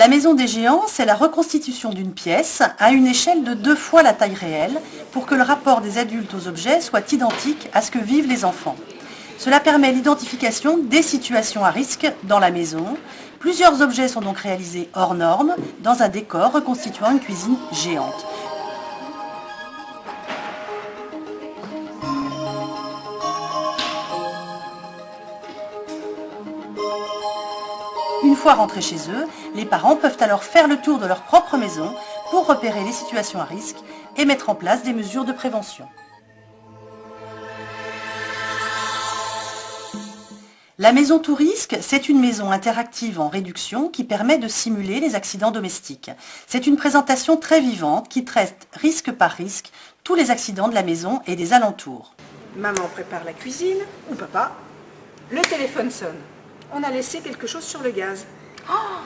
La maison des géants, c'est la reconstitution d'une pièce à une échelle de 2 fois la taille réelle pour que le rapport des adultes aux objets soit identique à ce que vivent les enfants. Cela permet l'identification des situations à risque dans la maison. Plusieurs objets sont donc réalisés hors normes dans un décor reconstituant une cuisine géante. Une fois rentrés chez eux, les parents peuvent alors faire le tour de leur propre maison pour repérer les situations à risque et mettre en place des mesures de prévention. La maison tout risque, c'est une maison interactive en réduction qui permet de simuler les accidents domestiques. C'est une présentation très vivante qui traite risque par risque tous les accidents de la maison et des alentours. Maman prépare la cuisine, ou papa. Le téléphone sonne. On a laissé quelque chose sur le gaz. Oh,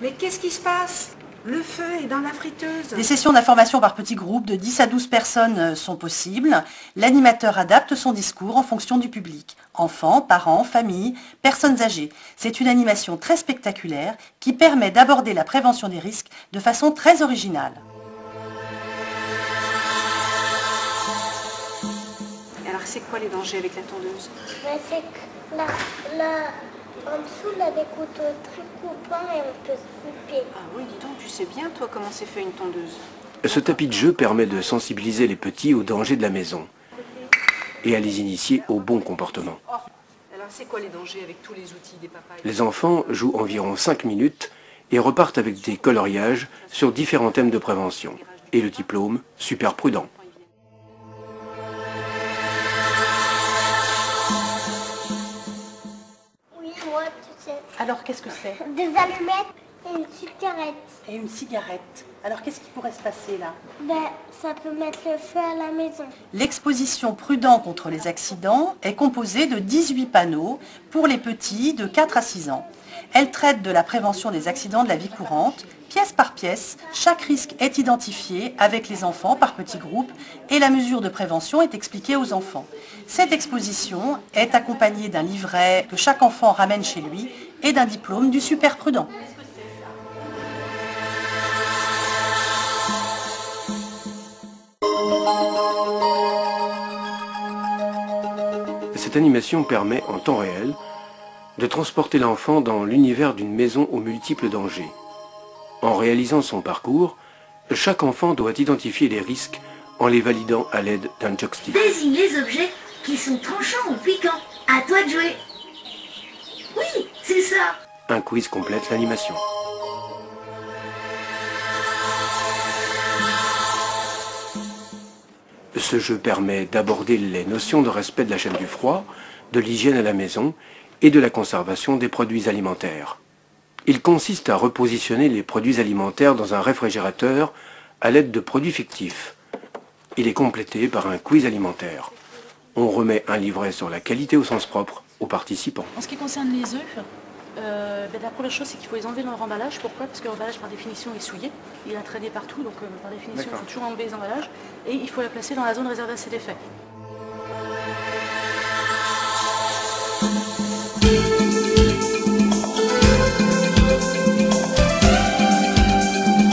mais qu'est-ce qui se passe? Le feu est dans la friteuse. Des sessions d'information par petits groupes de 10 à 12 personnes sont possibles. L'animateur adapte son discours en fonction du public. Enfants, parents, familles, personnes âgées. C'est une animation très spectaculaire qui permet d'aborder la prévention des risques de façon très originale. Alors c'est quoi les dangers avec la tondeuse? C'est que en dessous, il a des couteaux très coupants et on peut se couper. Ah oui, dis donc, tu sais bien, toi, comment c'est fait une tondeuse. Ce tapis de jeu permet de sensibiliser les petits aux dangers de la maison et à les initier au bon comportement. Alors c'est quoi les dangers avec tous les outils des papas? Les enfants jouent environ 5 minutes et repartent avec des coloriages sur différents thèmes de prévention. Et le diplôme, super prudent. Oui, moi, tu sais. Alors qu'est-ce que c'est? Des allumettes et une cigarette. Et une cigarette. Alors qu'est-ce qui pourrait se passer là? Ça peut mettre le feu à la maison. L'exposition Prudent contre les accidents est composée de 18 panneaux pour les petits de 4 à 6 ans. Elle traite de la prévention des accidents de la vie courante. Pièce par pièce, chaque risque est identifié avec les enfants par petits groupes et la mesure de prévention est expliquée aux enfants. Cette exposition est accompagnée d'un livret que chaque enfant ramène chez lui et d'un diplôme du super prudent. Cette animation permet, en temps réel, de transporter l'enfant dans l'univers d'une maison aux multiples dangers. En réalisant son parcours, chaque enfant doit identifier les risques en les validant à l'aide d'un joystick. Désigne les objets qui sont tranchants ou piquants. À toi de jouer. Oui, c'est ça. Un quiz complète l'animation. Ce jeu permet d'aborder les notions de respect de la chaîne du froid, de l'hygiène à la maison et de la conservation des produits alimentaires. Il consiste à repositionner les produits alimentaires dans un réfrigérateur à l'aide de produits fictifs. Il est complété par un quiz alimentaire. On remet un livret sur la qualité au sens propre aux participants. En ce qui concerne les œufs, la première chose c'est qu'il faut les enlever dans leur emballage. Pourquoi? Parce que l'emballage par définition est souillé, il a traîné partout, donc par définition il faut toujours enlever les emballages et il faut la placer dans la zone réservée à cet effet.